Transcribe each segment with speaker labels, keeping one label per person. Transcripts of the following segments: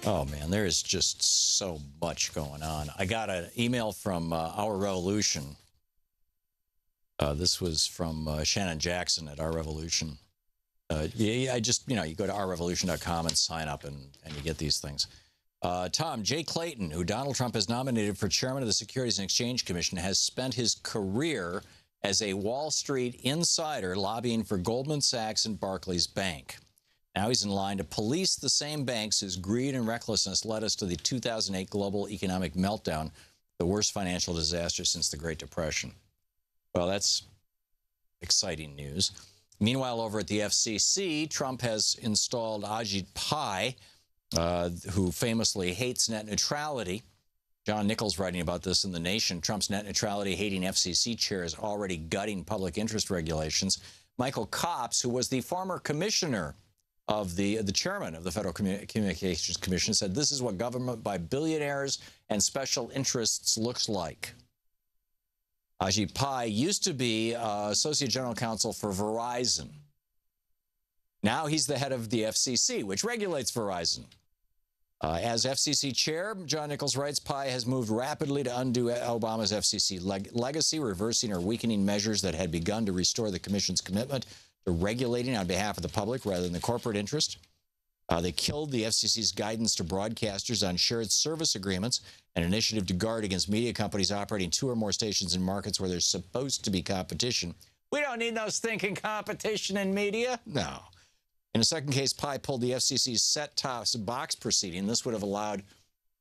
Speaker 1: Oh, man, there is just so much going on. I got an email from Our Revolution. This was from Shannon Jackson at Our Revolution. I just, you go to ourrevolution.com and sign up, and you get these things. Tom, Jay Clayton, who Donald Trump has nominated for chairman of the Securities and Exchange Commission, has spent his career as a Wall Street insider lobbying for Goldman Sachs and Barclays Bank. Now he's in line to police the same banks whose greed and recklessness led us to the 2008 global economic meltdown, the worst financial disaster since the Great Depression. Well, that's exciting news. Meanwhile, over at the FCC, Trump has installed Ajit Pai, who famously hates net neutrality. John Nichols writing about this in The Nation. Trump's net neutrality-hating FCC chair is already gutting public interest regulations. Michael Copps, who was the former commissioner of the chairman of the Federal Communications Commission, said this is what government by billionaires and special interests looks like. Ajit Pai used to be Associate General Counsel for Verizon. Now he's the head of the FCC, which regulates Verizon. As FCC chair, John Nichols writes, Pai has moved rapidly to undo Obama's FCC legacy, reversing or weakening measures that had begun to restore the commission's commitment to regulating on behalf of the public rather than the corporate interest. They killed the FCC's guidance to broadcasters on shared service agreements, an initiative to guard against media companies operating 2 or more stations in markets where there's supposed to be competition. We don't need no stinking competition in media. No. In a second case, Pai pulled the FCC's set-top box proceeding. This would have allowed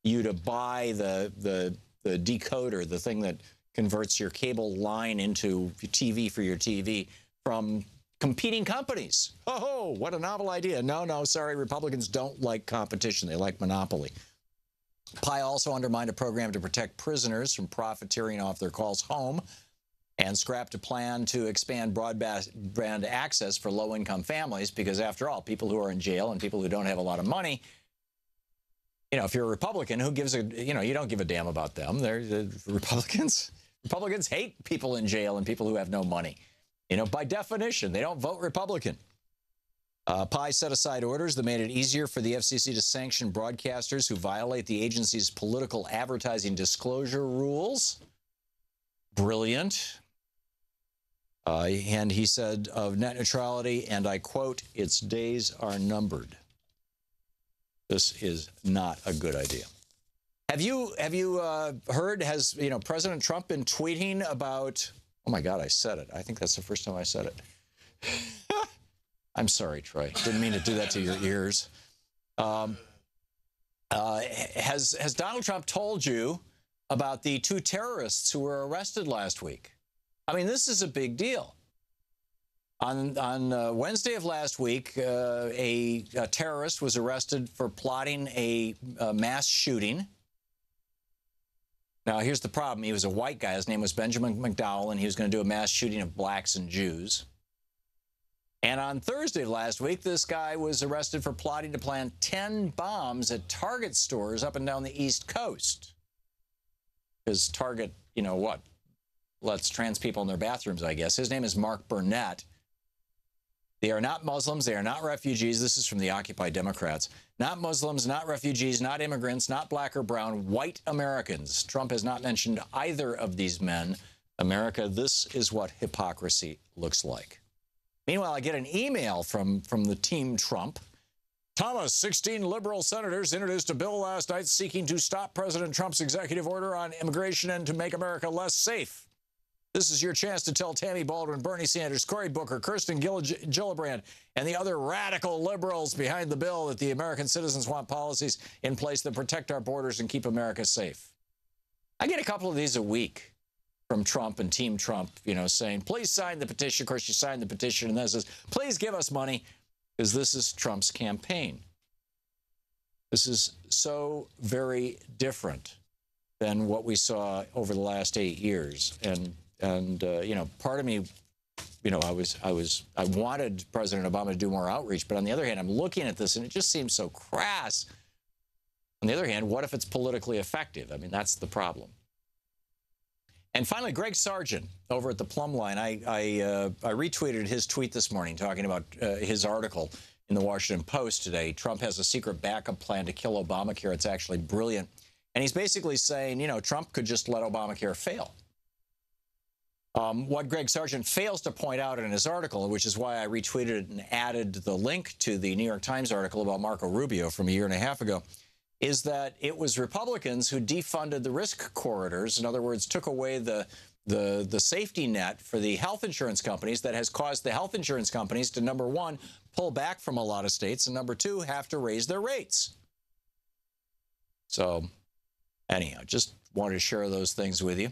Speaker 1: you to buy the decoder, the thing that converts your cable line into TV for your TV, from competing companies. Oh, what a novel idea. No, sorry, Republicans don't like competition. They like monopoly. Pai also undermined a program to protect prisoners from profiteering off their calls home and scrapped a plan to expand broadband access for low-income families because, after all, people who are in jail and people who don't have a lot of money, if you're a Republican, who gives you don't give a damn about them. They're Republicans. Republicans hate people in jail and people who have no money. By definition, they don't vote Republican. Pai set aside orders that made it easier for the FCC to sanction broadcasters who violate the agency's political advertising disclosure rules. Brilliant. And he said of net neutrality, and I quote, its days are numbered. This is not a good idea. Have you heard, has President Trump been tweeting about, oh my God, I said it. I think that's the first time I said it. I'm sorry, Troy. Didn't mean to do that to your ears. Has Donald Trump told you about the 2 terrorists who were arrested last week? I mean, this is a big deal. On Wednesday of last week, a terrorist was arrested for plotting a mass shooting. Now, here's the problem. He was a white guy. His name was Benjamin McDowell, and he was going to do a mass shooting of blacks and Jews. And on Thursday of last week, this guy was arrested for plotting to plant 10 bombs at Target stores up and down the East Coast. Because Target, lets trans people in their bathrooms, I guess. His name is Mark Burnett. They are not Muslims. They are not refugees. This is from the Occupy Democrats. Not Muslims, not refugees, not immigrants, not black or brown, white Americans. Trump has not mentioned either of these men. America, this is what hypocrisy looks like. Meanwhile, I get an email from the team Trump. Thomas, 16 liberal senators introduced a bill last night seeking to stop President Trump's executive order on immigration and to make America less safe. This is your chance to tell Tammy Baldwin, Bernie Sanders, Cory Booker, Kirsten Gillibrand, and the other radical liberals behind the bill that the American citizens want policies in place that protect our borders and keep America safe. I get a couple of these a week from Trump and Team Trump, saying, please sign the petition. Of course, you sign the petition, and then it says, please give us money, because this is Trump's campaign. This is so very different than what we saw over the last 8 years. And part of me, I wanted President Obama to do more outreach, but on the other hand, I'm looking at this and it just seems so crass. On the other hand, what if it's politically effective? I mean, that's the problem. And finally, Greg Sargent over at the Plumb Line, I retweeted his tweet this morning talking about his article in the Washington Post today. Trump has a secret backup plan to kill Obamacare. It's actually brilliant. And he's basically saying, Trump could just let Obamacare fail. What Greg Sargent fails to point out in his article, which is why I retweeted it and added the link to the New York Times article about Marco Rubio from a year and a half ago, is that it was Republicans who defunded the risk corridors. In other words, took away the safety net for the health insurance companies that has caused the health insurance companies to, number one, pull back from a lot of states, and number two, have to raise their rates. So anyhow, just wanted to share those things with you.